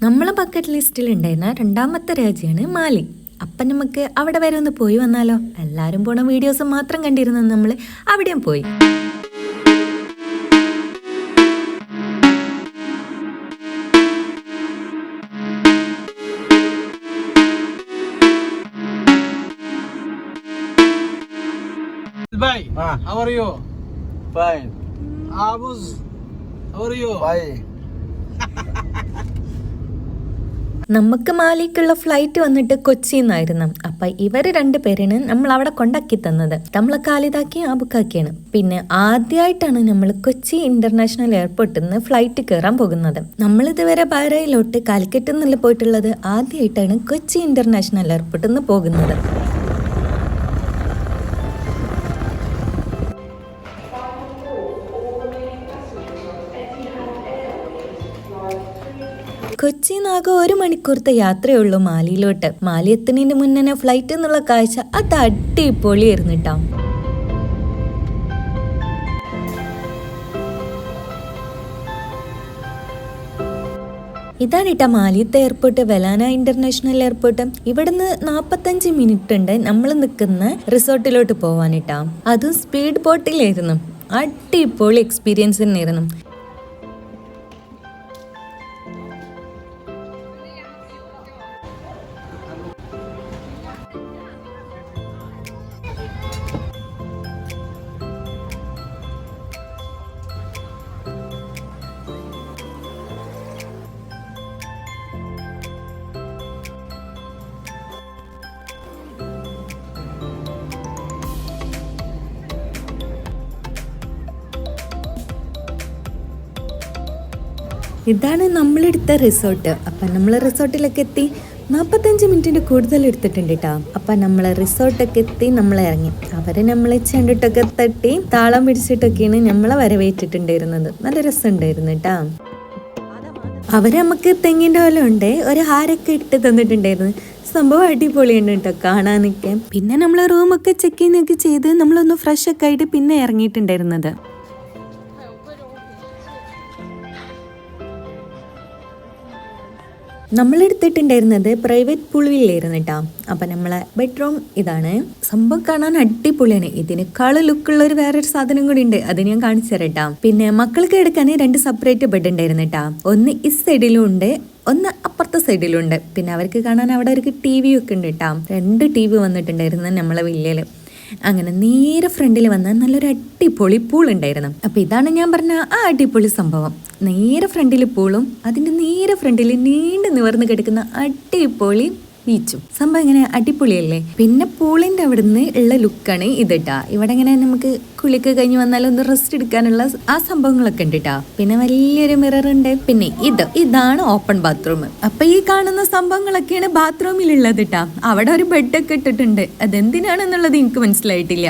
നമ്മളെ ബക്കറ്റ് ലിസ്റ്റിൽ ഉണ്ടായിരുന്ന രണ്ടാമത്തെ രാജ്യമാണ് മാലി. അപ്പം നമുക്ക് അവിടെ വരെ ഒന്ന് പോയി വന്നാലോ? എല്ലാവരും പോണ വീഡിയോസ് മാത്രം കണ്ടിരുന്ന നമ്മൾ അവിടെയും പോയി. Bye. How are you? Fine. Abuz, how are you? Bye. നമുക്ക് മാലിക്കുള്ള ഫ്ലൈറ്റ് വന്നിട്ട് കൊച്ചിയിൽ നിന്നായിരുന്നു. അപ്പം ഇവർ രണ്ടുപേരാണ് നമ്മൾ അവിടെ കൊണ്ടാക്കി തന്നത്. നമ്മളെ കാലിതാക്കി ആബുക്കാക്കിയാണ്. പിന്നെ ആദ്യമായിട്ടാണ് നമ്മൾ കൊച്ചി ഇന്റർനാഷണൽ എയർപോർട്ടിൽ നിന്ന് ഫ്ലൈറ്റ് കയറാൻ പോകുന്നത്. നമ്മൾ ഇതുവരെ ബാരയിലോട്ട് കാലിക്കറ്റിൽ നിന്നല്ല പോയിട്ടുള്ളത്. ആദ്യമായിട്ടാണ് കൊച്ചി ഇന്റർനാഷണൽ എയർപോർട്ടിൽ നിന്ന് പോകുന്നത്. കൊച്ചിന്നാകെ 1 മണിക്കൂറത്തെ യാത്രയുള്ളൂ മാലിയിലോട്ട്. മാലി എത്തുന്നതിന് മുന്നേ ഫ്ലൈറ്റ് എന്നുള്ള കാഴ്ച അത് അടിപൊളിയായിരുന്നു കേട്ടോ. ഇതാണ് കേട്ടോ മാലിയത്തെ എയർപോർട്ട്, വെലാന ഇന്റർനാഷണൽ എയർപോർട്ട്. ഇവിടുന്ന് 45 മിനിറ്റ് ഉണ്ട് നമ്മൾ നിൽക്കുന്ന റിസോർട്ടിലോട്ട് പോവാനിട്ടാ. അതും സ്പീഡ് ബോട്ടിലായിരുന്നു. അടിപൊളി എക്സ്പീരിയൻസ് തന്നെയായിരുന്നു. ഇതാണ് നമ്മളെടുത്ത റിസോർട്ട്. അപ്പം നമ്മൾ റിസോർട്ടിലൊക്കെ എത്തി. 45 മിനിറ്റിൻ്റെ കൂടുതൽ എടുത്തിട്ടുണ്ട് കേട്ടോ. അപ്പം നമ്മൾ റിസോർട്ടൊക്കെ എത്തി, നമ്മൾ ഇറങ്ങി. അവരെ നമ്മളെ ചെണ്ടിട്ടൊക്കെ തട്ടി താളം പിടിച്ചിട്ടൊക്കെയാണ് നമ്മളെ വരവേറ്റിട്ടുണ്ടായിരുന്നത്. നല്ല രസമുണ്ടായിരുന്നു കേട്ടോ. അവര് നമുക്ക് തെങ്ങിൻ്റെ പോലെ ഉണ്ട് ഒരു ഹാരൊക്കെ ഇട്ട് തന്നിട്ടുണ്ടായിരുന്നു. സംഭവം അടിപൊളിയുണ്ട് കേട്ടോ കാണാനൊക്കെ. പിന്നെ നമ്മൾ റൂമൊക്കെ ചെക്ക് ഇന്നൊക്കെ ചെയ്ത് നമ്മളൊന്ന് ഫ്രഷ് ഒക്കെ ആയിട്ട് പിന്നെ ഇറങ്ങിയിട്ടുണ്ടായിരുന്നത്. നമ്മളെടുത്തിട്ടുണ്ടായിരുന്നത് പ്രൈവറ്റ് പൂളിലായിരുന്നു കേട്ടോ. അപ്പം നമ്മളെ ബെഡ്റൂം ഇതാണ്. സംഭവം കാണാൻ അടിപൊളിയാണ്. ഇതിനേക്കാളും ലുക്കുള്ള ഒരു വേറൊരു സാധനം കൂടി ഉണ്ട്, അത് ഞാൻ കാണിച്ചു തരാം കേട്ടോ. പിന്നെ മക്കൾക്ക് എടുക്കാൻ 2 സെപ്പറേറ്റ് ബെഡ് ഉണ്ടായിരുന്നു കേട്ടോ. ഒന്ന് ഈ സൈഡിലും ഉണ്ട്, ഒന്ന് അപ്പുറത്തെ സൈഡിലും ഉണ്ട്. പിന്നെ അവർക്ക് കാണാൻ അവിടെ ഒരു TV ഒക്കെ ഉണ്ട് കേട്ടോ. 2 TV വന്നിട്ടുണ്ടായിരുന്നു നമ്മളെ വില്ലയില്. അങ്ങനെ നേരെ ഫ്രണ്ടിൽ വന്നാൽ നല്ലൊരു അടിപൊളി പൂൾ ഉണ്ടായിരുന്നു. അപ്പം ഇതാണ് ഞാൻ പറഞ്ഞ ആ അടിപൊളി സംഭവം. നേരെ ഫ്രണ്ടിൽ പൂളും അതിൻ്റെ നേരെ ഫ്രണ്ടിൽ നീണ്ടു നിവർന്ന് കിടക്കുന്ന അടിപൊളി ബീച്ചും. സംഭവം ഇങ്ങനെ അടിപൊളിയല്ലേ. പിന്നെ പൂളിൻ്റെ അവിടെ നിന്ന് ഉള്ള ലുക്കാണ് ഇതിട്ടാ. ഇവിടെ ഇങ്ങനെ നമുക്ക് കുളിക്ക് കഴിഞ്ഞ് വന്നാൽ ഒന്ന് റെസ്റ്റ് എടുക്കാനുള്ള ആ സംഭവങ്ങളൊക്കെ ഉണ്ട് കേട്ടോ. പിന്നെ വലിയൊരു മിറർ ഉണ്ട്. പിന്നെ ഇതാണ് ഓപ്പൺ ബാത്റൂം. അപ്പൊ ഈ കാണുന്ന സംഭവങ്ങളൊക്കെയാണ് ബാത്റൂമിലുള്ളത് കേട്ടോ. അവിടെ ഒരു ബെഡൊക്കെ ഇട്ടിട്ടുണ്ട്. അതെന്തിനാണെന്നുള്ളത് എനിക്ക് മനസ്സിലായിട്ടില്ല.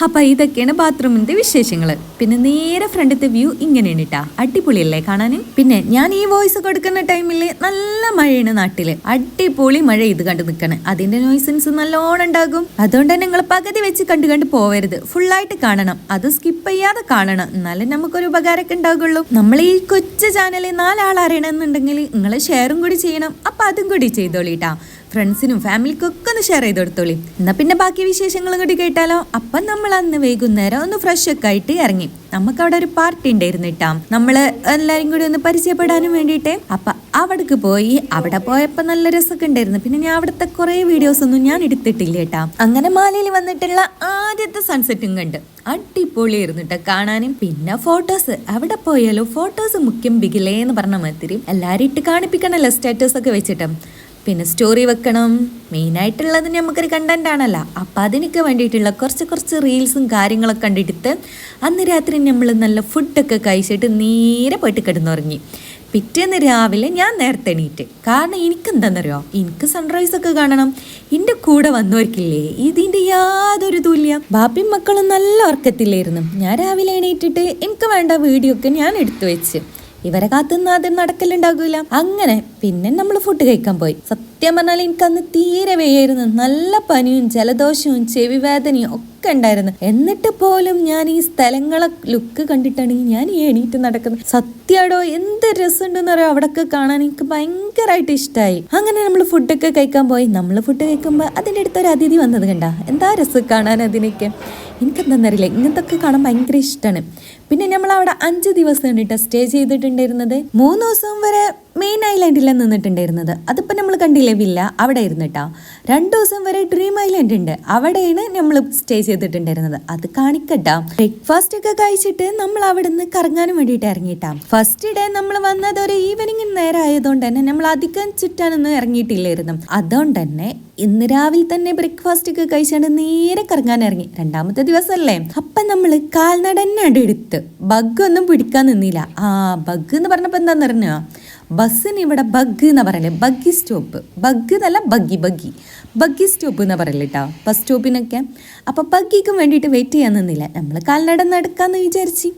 അപ്പൊ ഇതൊക്കെയാണ് ബാത്റൂമിന്റെ വിശേഷങ്ങള്. പിന്നെ നേരെ ഫ്രണ്ടത്തെ വ്യൂ ഇങ്ങനെയാണ് കേട്ടാ. അടിപൊളിയല്ലേ കാണാന്. പിന്നെ ഞാൻ ഈ വോയിസ് കൊടുക്കുന്ന ടൈമില് നല്ല മഴയാണ് നാട്ടില്. അടിപൊളി മഴ ഇത് കണ്ടു നിൽക്കണം. അതിന്റെ നോയ്സൻസ് നല്ലോണം ഉണ്ടാകും. അതുകൊണ്ട് തന്നെ നിങ്ങൾ പകുതി വെച്ച് കണ്ടു പോവരുത്, ഫുള്ളായിട്ട് കാണണം. അത് സ്കിപ്പ് ചെയ്യാതെ കാണണം, എന്നാലും നമുക്കൊരു ഉപകാരമൊക്കെ ഉണ്ടാകുള്ളൂ. നമ്മൾ ഈ കൊച്ചു ചാനലിൽ 4 ആൾ അറിയണമെന്നുണ്ടെങ്കിൽ നിങ്ങൾ ഷെയറും കൂടി ചെയ്യണം. അപ്പൊ അതും കൂടി ചെയ്തോളിട്ടാ. ഫ്രണ്ട്സിനും ഫാമിലിക്കൊക്കെ ഒന്ന് ഷെയർ ചെയ്ത് കൊടുത്തോളി. എന്നാ പിന്നെ ബാക്കി വിശേഷങ്ങളും കൂടി കേട്ടാലോ. അപ്പം നമ്മൾ അന്ന് വൈകുന്നേരം ഒന്ന് ഫ്രഷ് ഒക്കെ ആയിട്ട് ഇറങ്ങി. നമുക്ക് അവിടെ ഒരു പാർട്ടി ഉണ്ടായിരുന്നു കേട്ടാ. നമ്മള് എല്ലാരും കൂടി ഒന്ന് പരിചയപ്പെടാനും വേണ്ടിയിട്ട്. അപ്പൊ അവിടേക്ക് പോയി. അവിടെ പോയപ്പോ നല്ല രസമൊക്കെ ഉണ്ടായിരുന്നു. പിന്നെ ഞാൻ അവിടുത്തെ കുറെ വീഡിയോസ് ഒന്നും ഞാൻ എടുത്തിട്ടില്ല കേട്ടാ. അങ്ങനെ മാലയിൽ വന്നിട്ടുള്ള ആദ്യത്തെ സൺസെറ്റും കണ്ട് അടിപൊളിയായിരുന്നു കേട്ടോ കാണാനും. പിന്നെ ഫോട്ടോസ്, അവിടെ പോയാലും ഫോട്ടോസ് മുഖ്യം ബിഗിലേ എന്ന് പറഞ്ഞ മാതിരി എല്ലാരും ഇട്ട് കാണിപ്പിക്കണല്ലോ സ്റ്റാറ്റസ് ഒക്കെ വെച്ചിട്ട്. പിന്നെ സ്റ്റോറി വെക്കണം. മെയിനായിട്ടുള്ളത് നമുക്കൊരു കണ്ടന്റ് ആണല്ലോ. അപ്പം അതിനൊക്കെ വേണ്ടിയിട്ടുള്ള കുറച്ച് റീൽസും കാര്യങ്ങളൊക്കെ കണ്ടെടുത്ത് അന്ന് രാത്രി നമ്മൾ നല്ല ഫുഡൊക്കെ കഴിച്ചിട്ട് നേരെ പോയിട്ട് കിടന്നുറങ്ങി. പിറ്റേന്ന് രാവിലെ ഞാൻ നേരത്തെ എണീറ്റ്. കാരണം എനിക്കെന്താണെന്നറിയോ, എനിക്ക് സൺറൈസ് ഒക്കെ കാണണം. എൻ്റെ കൂടെ വന്നവർക്കില്ലേ ഇതിൻ്റെ യാതൊരു തുല്യം. ബാപ്പിയും മക്കളും നല്ല ഉറക്കത്തില്ലായിരുന്നു. ഞാൻ രാവിലെ എണീറ്റിട്ട് എനിക്ക് വേണ്ട വീഡിയോ ഒക്കെ ഞാൻ എടുത്തു വെച്ച് ഇവരെ കാത്തുനിന്ന് അത് നടക്കലുണ്ടാകൂല. അങ്ങനെ പിന്നെ നമ്മൾ ഫുഡ് കഴിക്കാൻ പോയി. സത്യം പറഞ്ഞാൽ എനിക്കന്ന് തീരെ വയ്യായിരുന്നു. നല്ല പനിയും ജലദോഷവും ചെവി വേദനയും ഒക്കെ ഉണ്ടായിരുന്നു. എന്നിട്ട് പോലും ഞാൻ ഈ സ്ഥലങ്ങളെ ലുക്ക് കണ്ടിട്ടാണെങ്കിൽ ഞാൻ ഈ എണീറ്റ് നടക്കുന്നത്. സത്യാടോ, എന്ത് രസമുണ്ടെന്ന് പറയാം അവിടൊക്കെ കാണാൻ. എനിക്ക് ഭയങ്കരമായിട്ട് ഇഷ്ടമായി. അങ്ങനെ നമ്മൾ ഫുഡൊക്കെ കഴിക്കാൻ പോയി. നമ്മൾ ഫുഡ് കഴിക്കുമ്പോൾ അതിൻ്റെ അടുത്തൊരു അതിഥി വന്നത് കണ്ട, എന്താ രസം കാണാൻ അതിനൊക്കെ. എനിക്കെന്താണെന്നറിയില്ല, ഇങ്ങനത്തൊക്കെ കാണാൻ ഭയങ്കര ഇഷ്ടമാണ്. പിന്നെ നമ്മൾ അവിടെ 5 ദിവസം കണ്ടിട്ട് സ്റ്റേ ചെയ്തിട്ടുണ്ടായിരുന്നത്. 3 ദിവസം വരെ മെയിൻ ഐലാൻഡിലാണ് നിന്നിട്ടുണ്ടായിരുന്നത്. അതിപ്പോൾ നമ്മൾ കണ്ടില്ലേ വില്ല, അവിടെ ഇരുന്നിട്ടാ. 2 ദിവസം വരെ ഡ്രീം ഐലാൻഡ് ഉണ്ട്, അവിടെയാണ് നമ്മൾ സ്റ്റേ ചെയ്തിട്ടുണ്ടായിരുന്നത്. അത് കാണിക്കട്ടാ. ബ്രേക്ക്ഫാസ്റ്റ് ഒക്കെ കഴിച്ചിട്ട് നമ്മൾ അവിടെ നിന്ന് കറങ്ങാനും വേണ്ടിയിട്ട് ഇറങ്ങിയിട്ടാ. ഫസ്റ്റ് ഡേ നമ്മൾ വന്നത് ഒരു ഈവനിങ് നേരം ആയതുകൊണ്ട് തന്നെ നമ്മൾ അധികം ചുറ്റാനൊന്നും ഇറങ്ങിയിട്ടില്ലായിരുന്നു. അതുകൊണ്ട് തന്നെ ഇന്ന് രാവിലെ തന്നെ ബ്രേക്ക്ഫാസ്റ്റ് ഒക്കെ കഴിച്ചാണ്ട് നേരെ കറങ്ങാൻ ഇറങ്ങി. 2ാമത്തെ ദിവസമല്ലേ, അപ്പം നമ്മൾ കാൽനടന്നെ എടുത്ത് ബഗ് ഒന്നും പിടിക്കാൻ നിന്നില്ല. ബഗ് എന്ന് പറഞ്ഞപ്പോൾ എന്താന്ന് പറഞ്ഞോ, ബസ്സിന് ഇവിടെ ബഗ് എന്നാ പറയല്ലേ, ബഗ്ഗി സ്റ്റോപ്പ്. ബഗ് എന്നല്ല, ബഗ്ഗി സ്റ്റോപ്പ് എന്നാ പറയല്ലേ കേട്ടോ, ബസ് സ്റ്റോപ്പിനൊക്കെ. അപ്പം ബഗ്ഗിക്കും വേണ്ടിയിട്ട് വെയിറ്റ് ചെയ്യാൻ നിന്നില്ല. നമ്മൾ കാൽനട നടക്കാന്ന് വിചാരിച്ച്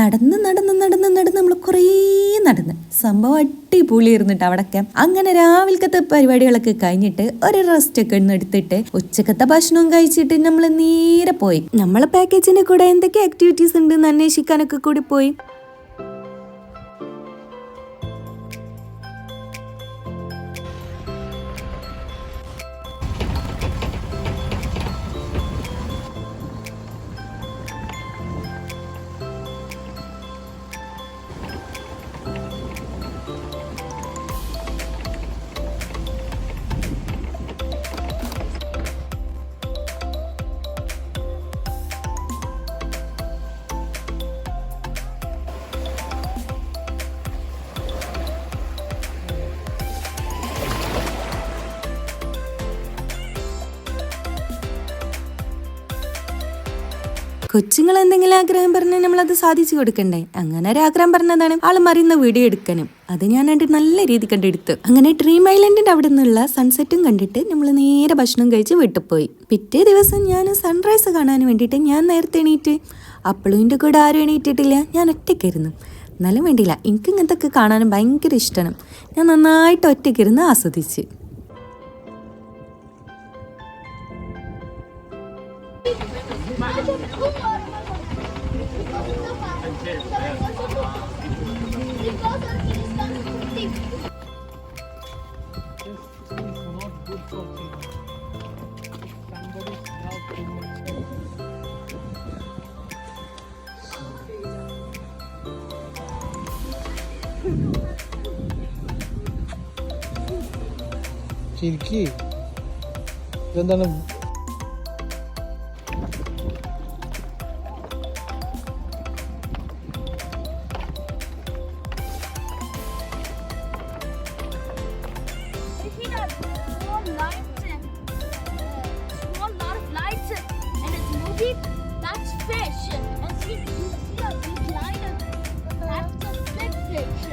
നടന്ന് നമ്മൾ കുറേ നടന്ന്. സംഭവം അടിപൊളിയായിരുന്നിട്ട് അവിടെയൊക്കെ. അങ്ങനെ രാവിലത്തെ പരിപാടികളൊക്കെ കഴിഞ്ഞിട്ട് ഒരു റെസ്റ്റ് ഒക്കെ എടുത്തിട്ട് ഉച്ചക്കത്തെ ഭക്ഷണവും കഴിച്ചിട്ട് നമ്മൾ നേരെ പോയി. നമ്മളെ പാക്കേജിന്റെ കൂടെ എന്തൊക്കെ ആക്ടിവിറ്റീസ് ഉണ്ടെന്ന് അന്വേഷിക്കാനൊക്കെ കൂടി പോയി. കൊച്ചുങ്ങൾ എന്തെങ്കിലും ആഗ്രഹം പറഞ്ഞാൽ നമ്മളത് സാധിച്ചു കൊടുക്കണ്ടേ. അങ്ങനെ ഒരു ആഗ്രഹം പറഞ്ഞതാണ് ആള് മറിയുന്ന വീഡിയോ എടുക്കാനും. അത് ഞാൻ നല്ല രീതി കണ്ടെടുത്തു. അങ്ങനെ ഡ്രീം ഐലൻഡിന്റെ അവിടെ നിന്നുള്ള സൺസെറ്റും കണ്ടിട്ട് നമ്മൾ നേരെ ഭക്ഷണം കഴിച്ച് വീട്ടിൽ പോയി. പിറ്റേ ദിവസം ഞാൻ സൺറൈസ് കാണാൻ വേണ്ടിയിട്ട് ഞാൻ നേരത്തെ എണീറ്റ്. അപ്പോഴും എൻ്റെ കൂടെ ആരും എണീറ്റിട്ടില്ല, ഞാൻ ഒറ്റയ്ക്കായിരുന്നു. എന്നാലും വേണ്ടിയില്ല, എനിക്ക് ഇങ്ങനത്തെ ഒക്കെ കാണാനും ഭയങ്കര ഇഷ്ടമാണ്. ഞാൻ നന്നായിട്ട് ഒറ്റയ്ക്കിരുന്ന് ആസ്വദിച്ച്. ശരിക്ക് ഇതെന്താണ്? That's fish. And see, you see a big line of that's a big fish.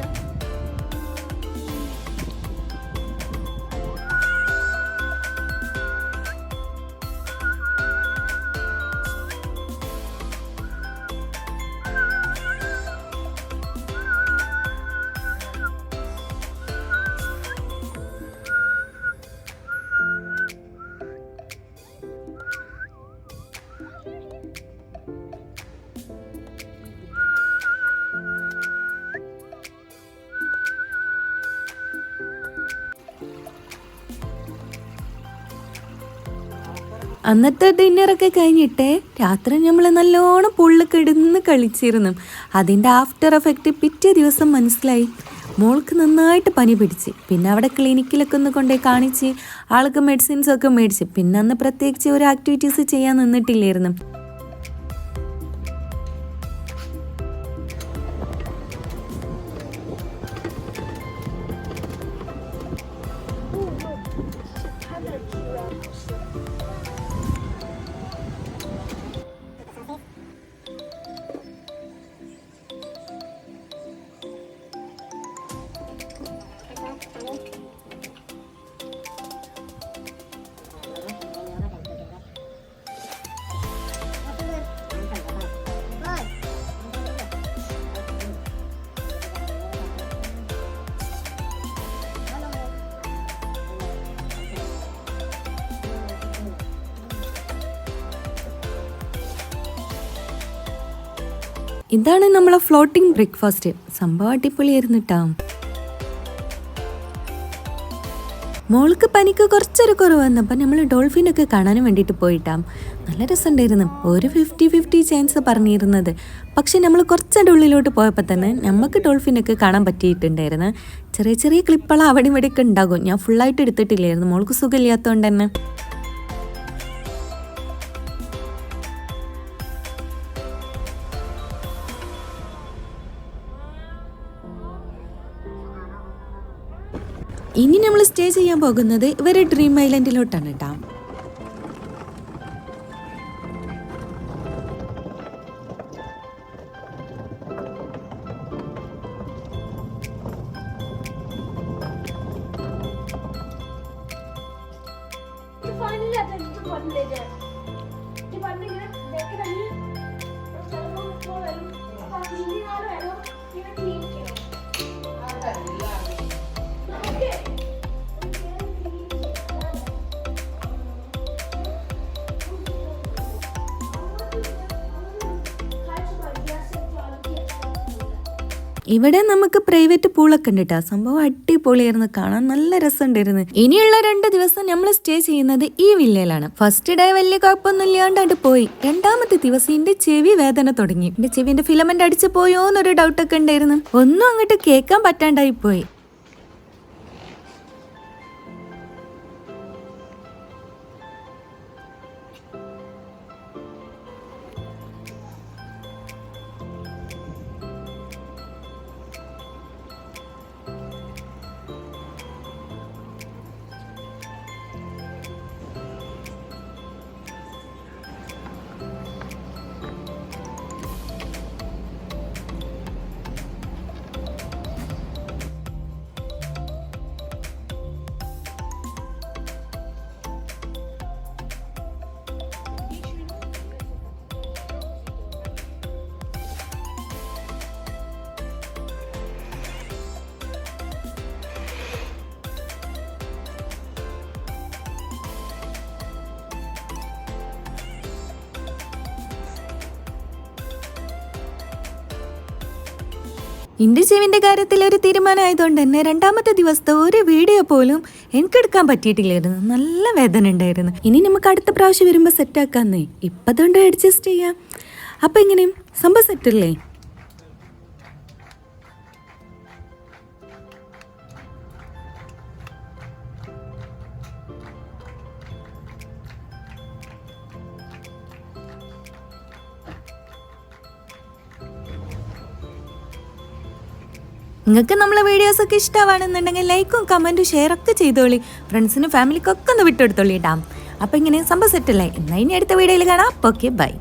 അന്നത്തെ ഡിന്നറൊക്കെ കഴിഞ്ഞിട്ട് രാത്രി നമ്മൾ നല്ലോണം പുള്ളി കിടന്ന് കളിച്ചിരുന്നു. അതിൻ്റെ ആഫ്റ്റർ എഫക്റ്റ് പിറ്റേ ദിവസം മനസ്സിലായി. മോൾക്ക് നന്നായിട്ട് പനി പിടിച്ച്. പിന്നെ അവിടെ ക്ലിനിക്കിലൊക്കെ ഒന്ന് കൊണ്ടുപോയി കാണിച്ച് ആൾക്ക് മെഡിസിൻസൊക്കെ മേടിച്ച്. പിന്നെ അന്ന് പ്രത്യേകിച്ച് ഒരു ആക്ടിവിറ്റീസ് ചെയ്യാൻ നിന്നിട്ടില്ലായിരുന്നു. ഇതാണ് നമ്മളെ ഫ്ലോട്ടിംഗ് ബ്രേക്ക്ഫാസ്റ്റ്. സംഭവം അടിപൊളിയായിരുന്നു ട്ടാ. മോൾക്ക് പനിക്ക് കുറച്ചൊരു കുറവ് വന്നപ്പോൾ നമ്മൾ ഡോൾഫിനൊക്കെ കാണാനും വേണ്ടിയിട്ട് പോയിട്ടാ. നല്ല രസമുണ്ടായിരുന്നു. ഒരു 50-50 ചാൻസ് പറഞ്ഞിരുന്നത്. പക്ഷെ നമ്മൾ കുറച്ചതിൻ്റെ ഉള്ളിലോട്ട് പോയപ്പോൾ തന്നെ നമുക്ക് ഡോൾഫിനൊക്കെ കാണാൻ പറ്റിയിട്ടുണ്ടായിരുന്നു. ചെറിയ ചെറിയ ക്ലിപ്പുകൾ അവിടെ ഇവിടെയൊക്കെ ഉണ്ടാകും. ഞാൻ ഫുള്ളായിട്ട് എടുത്തിട്ടില്ലായിരുന്നു, മോൾക്ക് സുഖമില്ലാത്തതുകൊണ്ട് തന്നെ. ഇനി നമ്മൾ സ്റ്റേ ചെയ്യാൻ പോകുന്നത് ഇവരെ ഡ്രീം ഐലൻഡിലോട്ടാണ് കേട്ടോ. Finally, I think the button later. The button later, they can only ഇവിടെ നമുക്ക് പ്രൈവറ്റ് പൂളൊക്കെ ഉണ്ട് കേട്ടോ. സംഭവം അടിപൊളിയായിരുന്നു, കാണാൻ നല്ല രസമുണ്ടായിരുന്നു. ഇനിയുള്ള 2 ദിവസം നമ്മൾ സ്റ്റേ ചെയ്യുന്നത് ഈ വില്ലയിലാണ്. ഫസ്റ്റ് ഡേ വലിയ കുഴപ്പമൊന്നും ഇല്ലാണ്ട് പോയി. 2ാമത്തെ ദിവസം എന്റെ ചെവി വേദന തുടങ്ങി. എന്റെ ചെവിന്റെ ഫിലമെന്റ് അടിച്ചു പോയോ എന്നൊരു ഡൗട്ടൊക്കെ ഉണ്ടായിരുന്നു. ഒന്നും അങ്ങോട്ട് കേൾക്കാൻ പറ്റാണ്ടായി പോയി. എന്റെ ചെവിന്റെ കാര്യത്തിൽ ഒരു തീരുമാനമായതുകൊണ്ട് തന്നെ 2ാമത്തെ ദിവസത്തെ ഒരു വീഡിയോ പോലും എനിക്കെടുക്കാൻ പറ്റിയിട്ടില്ലായിരുന്നു. നല്ല വേദന ഉണ്ടായിരുന്നു. ഇനി നമുക്ക് അടുത്ത പ്രാവശ്യം വരുമ്പോൾ സെറ്റാക്കാന്നേ. ഇപ്പതുകൊണ്ട് അഡ്ജസ്റ്റ് ചെയ്യാം. അപ്പം എങ്ങനെയും സംഭവം സെറ്റല്ലേ? നിങ്ങൾക്ക് നമ്മളെ വീഡിയോസൊക്കെ ഇഷ്ടമാണെന്നുണ്ടെങ്കിൽ ലൈക്കും കമൻറ്റും ഷെയറൊക്കെ ചെയ്തോളി. ഫ്രണ്ട്സിനും ഫാമിലിക്കൊക്കെ ഒന്ന് വിട്ടെടുത്തോളി കേട്ടോ. അപ്പോൾ ഇങ്ങനെ സംഭവം സെറ്റല്ലേ? എന്നാൽ ഇനി അടുത്ത വീഡിയോയിൽ കാണാം. Okay, by.